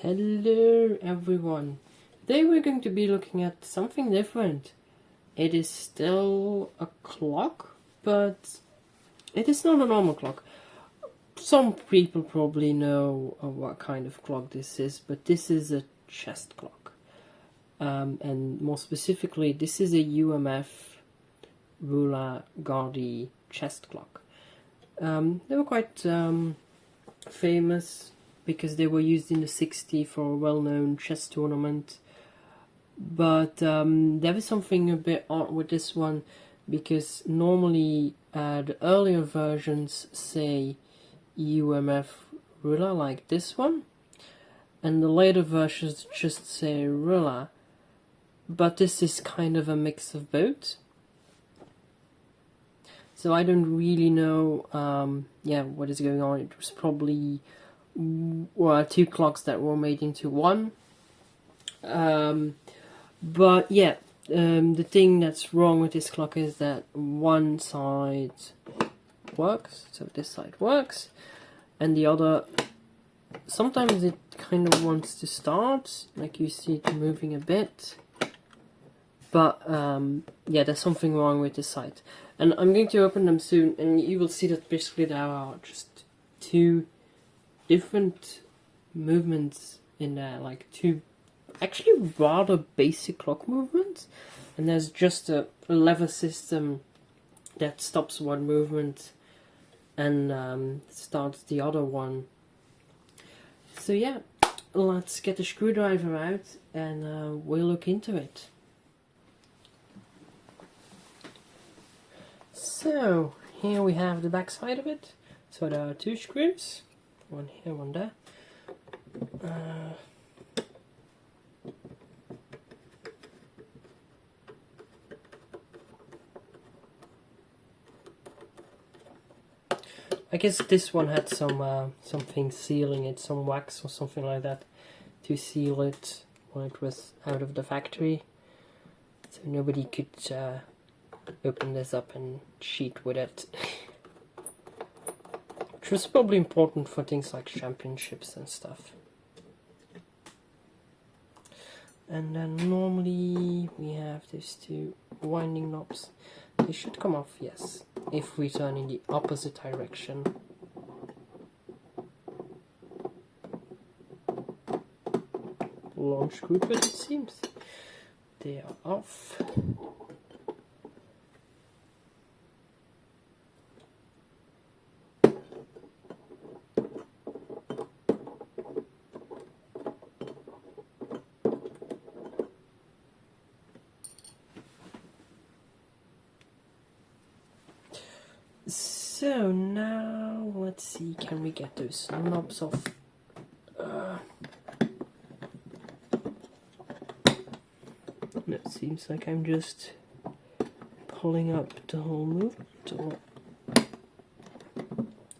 Hello everyone. Today we're going to be looking at something different. It is still a clock, but it is not a normal clock. Some people probably know what kind of clock this is, but this is a chest clock. And more specifically, this is a UMF Ruhla Gardi chest clock. They were quite famous because they were used in the 60s for a well-known chess tournament. But there was something a bit odd with this one, because normally the earlier versions say UMF Ruhla, like this one, and the later versions just say Ruhla, but this is kind of a mix of both. So I don't really know what is going on. It was probably two clocks that were made into one. But yeah, the thing that's wrong with this clock is that one side works, so this side works, and the other, sometimes it kind of wants to start, like you see it moving a bit. But yeah, there's something wrong with this side. And I'm going to open them soon, and you will see that basically there are just two different movements in there, like two actually rather basic clock movements, and there's just a lever system that stops one movement and starts the other one. So yeah, let's get the screwdriver out and we'll look into it. So here we have the back side of it. So there are two screws, one here, one there. I guess this one had some something sealing it, some wax or something like that, to seal it when it was out of the factory, so nobody could open this up and cheat with it. Which was probably important for things like championships and stuff. And then normally we have these two winding knobs. They should come off, yes, if we turn in the opposite direction. Long screw, but it seems they are off. So now let's see, can we get those knobs off? It seems like I'm just pulling up the whole movement.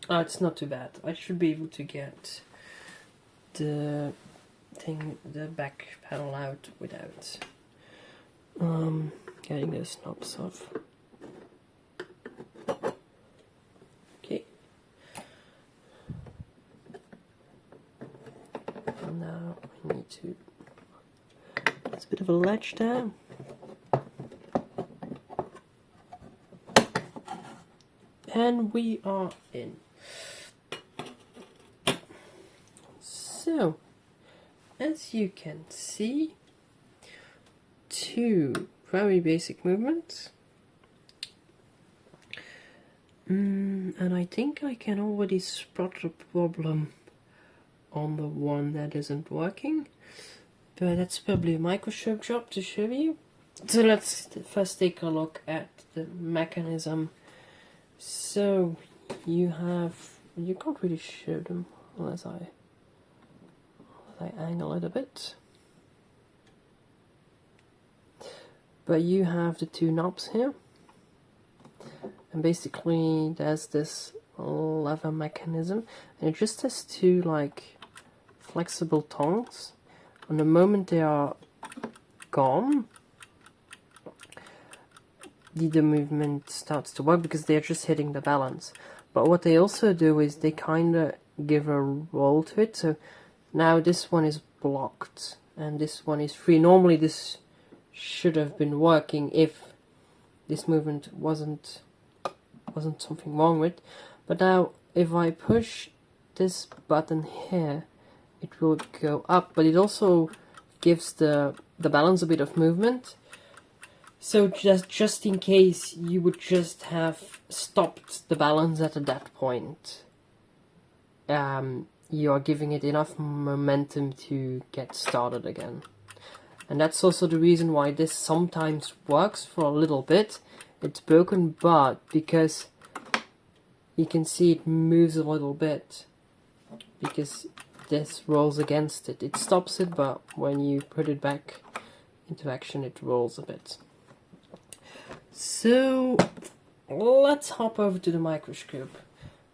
Oh, it's not too bad. I should be able to get the back panel out without getting those knobs off. Okay. And now I need to. There's a bit of a ledge there. And we are in. So, as you can see, two very basic movements. And I think I can already spot the problem on the one that isn't working. But that's probably a microscope job to show you. So let's first take a look at the mechanism. So you can't really show them unless I angle it a bit. But you have the two knobs here. And basically there's this lever mechanism, and it just has two like flexible tongues. And the moment they are gone, the movement starts to work because they're just hitting the balance. But what they also do is they kind of give a roll to it. So now this one is blocked and this one is free. Normally this should have been working if this movement wasn't something wrong with, but now if I push this button here, it will go up, but it also gives the balance a bit of movement. So just in case you would just have stopped the balance at that point, you are giving it enough momentum to get started again. And that's also the reason why this sometimes works for a little bit. It's broken, but because you can see it moves a little bit, because this rolls against it. It stops it, but when you put it back into action, it rolls a bit. So let's hop over to the microscope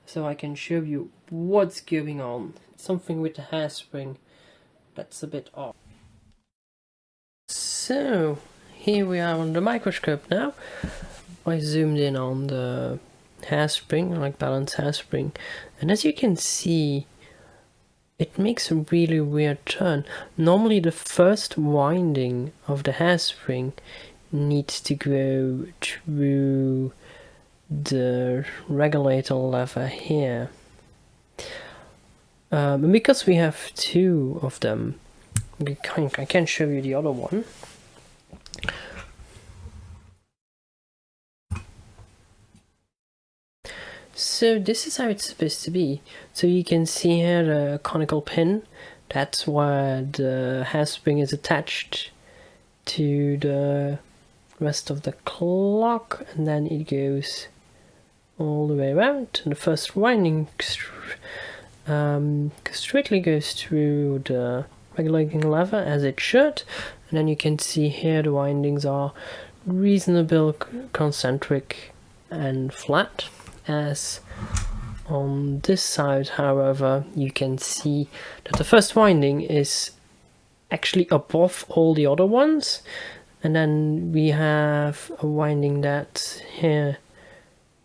so I can show you what's going on. Something with the hairspring that's a bit off. So here we are on the microscope now. I zoomed in on the hairspring, like balance hairspring, and as you can see, it makes a really weird turn. Normally the first winding of the hairspring needs to go through the regulator lever here. And because we have two of them, I can show you the other one. So this is how it's supposed to be. So you can see here the conical pin. That's where the hairspring is attached to the rest of the clock, and then it goes all the way around. And the first winding straightly goes through the regulating lever as it should, and then you can see here the windings are reasonable, concentric and flat. As on this side, however, you can see that the first winding is actually above all the other ones, and then we have a winding that here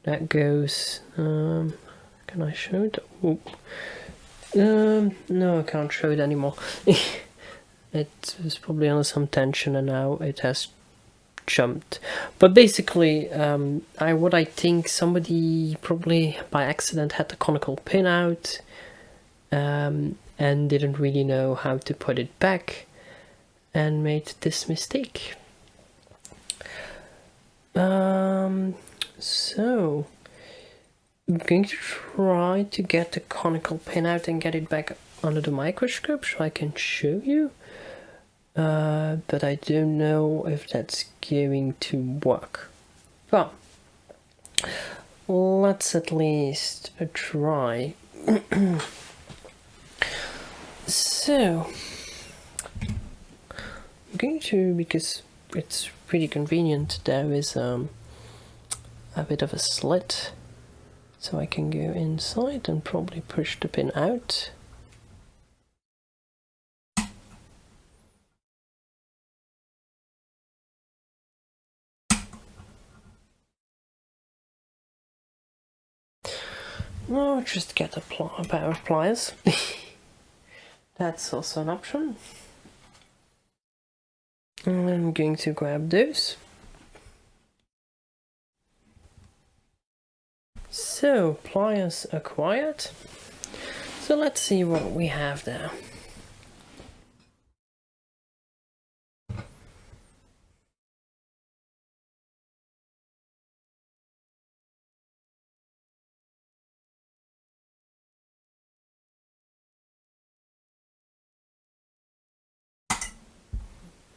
that goes can I show it? No, I can't show it anymore. It was probably under some tension and now it has jumped. But basically, what I think somebody probably by accident had the conical pin out and didn't really know how to put it back and made this mistake. So I'm going to try to get the conical pin out and get it back under the microscope so I can show you. But I don't know if that's going to work. But let's at least try. So I'm going to, because it's pretty convenient, there is a bit of a slit, so I can go inside and probably push the pin out. Or just get a pair of pliers. That's also an option. And I'm going to grab those. So, pliers acquired. So let's see what we have there.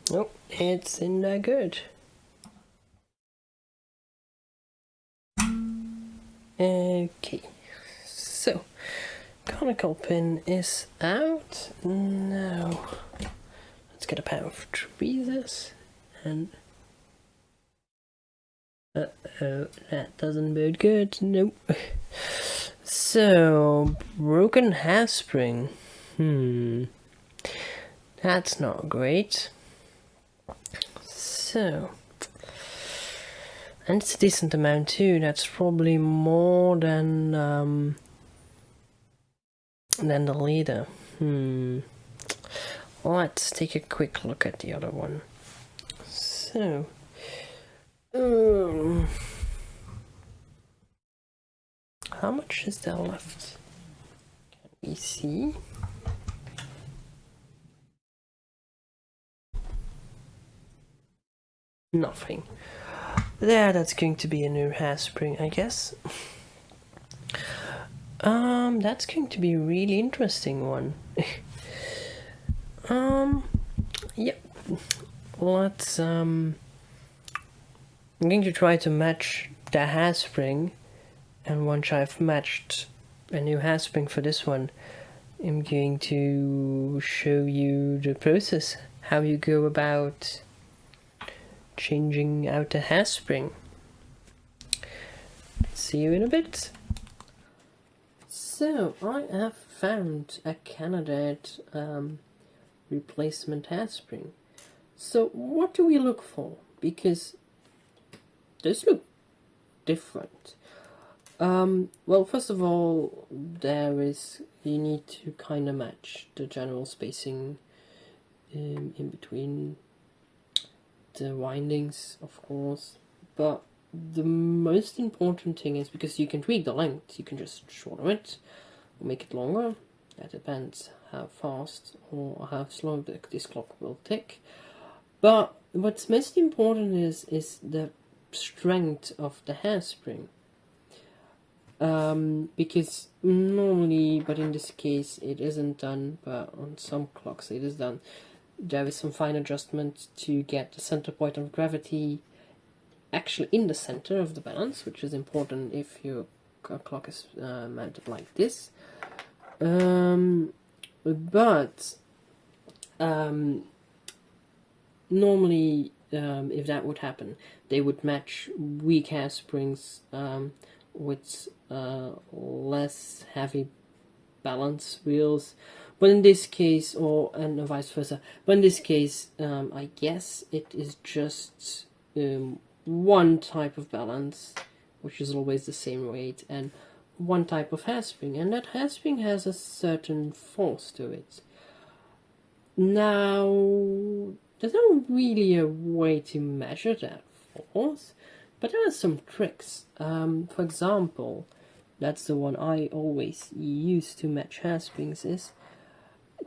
Oh, it's in there good. Okay, so conical pin is out. Now let's get a pair of tweezers and that doesn't bode good. Nope. So broken hairspring. That's not great. So, and it's a decent amount too. That's probably more than the leader. let's take a quick look at the other one. So, how much is there left? Can we see? Nothing. There, that's going to be a new hairspring, I guess. That's going to be a really interesting one. Yep. Let's, I'm going to try to match the hairspring, and once I've matched a new hairspring for this one, I'm going to show you the process, how you go about changing out the hairspring. See you in a bit. So, I have found a candidate replacement hairspring. So, what do we look for? Because those look different. Well, first of all, you need to kind of match the general spacing in between the windings, of course, but the most important thing is, because you can tweak the length, you can just shorten it or make it longer. That depends how fast or how slow this clock will tick. But what's most important is the strength of the hairspring. Because normally, but in this case it isn't done, but on some clocks it is done. There is some fine adjustment to get the center point of gravity actually in the center of the balance, which is important if your clock is mounted like this. Normally, if that would happen, they would match weak hairsprings with less heavy balance wheels. But in this case, and vice versa, but in this case, I guess it is just one type of balance, which is always the same weight, and one type of hairspring, and that hairspring has a certain force to it. Now, there's not really a way to measure that force, but there are some tricks. For example, that's the one I always use to match hairsprings, is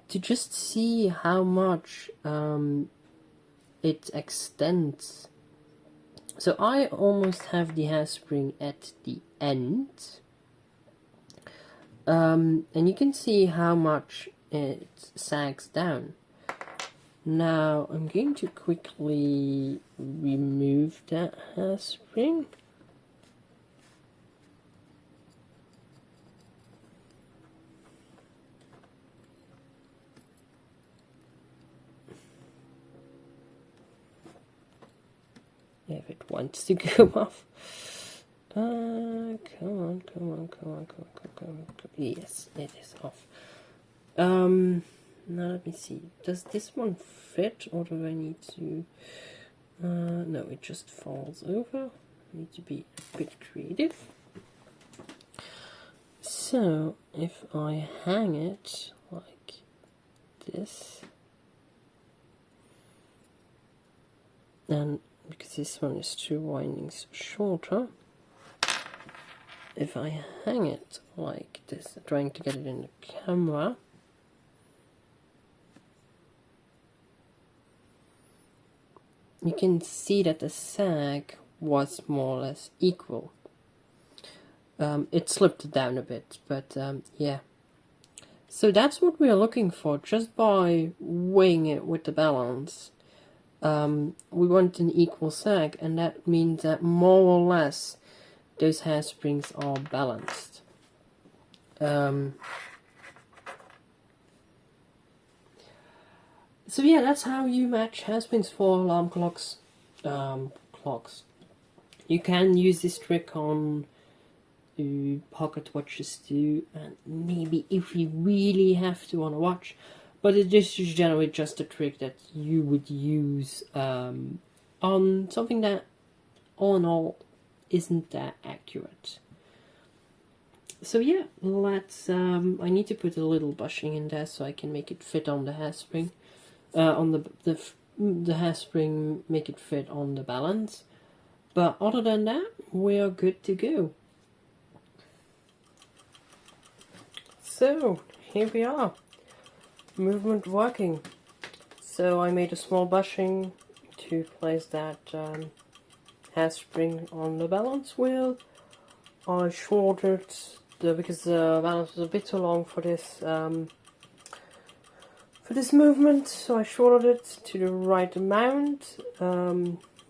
to just see how much it extends. So I almost have the hairspring at the end, and you can see how much it sags down. Now I'm going to quickly remove that hairspring. If it wants to go off. Come on. Yes, it is off. Now let me see. Does this one fit, or do I need to... no, it just falls over. I need to be a bit creative. So, if I hang it like this, and because this one is 2 windings shorter, if I hang it like this, trying to get it in the camera, you can see that the sag was more or less equal. It slipped down a bit, but yeah. So that's what we are looking for, just by weighing it with the balance. We want an equal sag, and that means that more or less those hairsprings are balanced. So yeah, that's how you match hairsprings for alarm clocks. You can use this trick on pocket watches too, and maybe if you really have to on a watch, but it is generally just a trick that you would use on something that all in all isn't that accurate. So yeah, let's I need to put a little bushing in there so I can make it fit on the hairspring. on the hairspring, make it fit on the balance. But other than that, we are good to go. So here we are, movement working. So I made a small bushing to place that hairspring on the balance wheel. I shortened because the balance was a bit too long for this movement, so I shortened it to the right amount.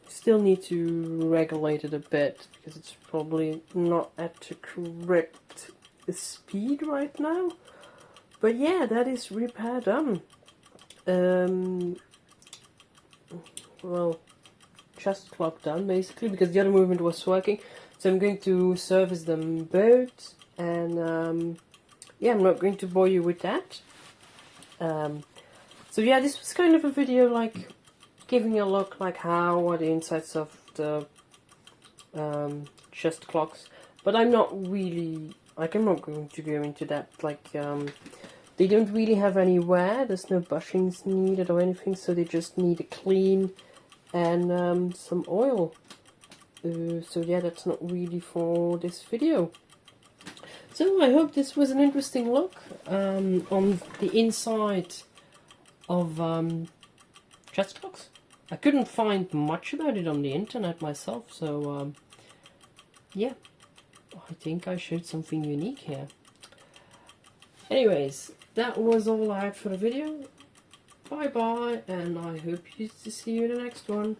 Still need to regulate it a bit because it's probably not at the correct speed right now. But yeah, that is repair done. Well, chest clock done basically, because the other movement was working. So I'm going to service them both, and yeah, I'm not going to bore you with that. So yeah, this was kind of a video like giving a look like how are the insides of the chest clocks, but I'm not really, like, I'm not going to go into that, like, they don't really have any wear, there's no bushings needed or anything, so they just need a clean and some oil. So yeah, that's not really for this video. So I hope this was an interesting look on the inside of chest clocks. I couldn't find much about it on the internet myself, so yeah, I think I showed something unique here. Anyways, that was all I had for the video. Bye bye, and I hope to see you in the next one.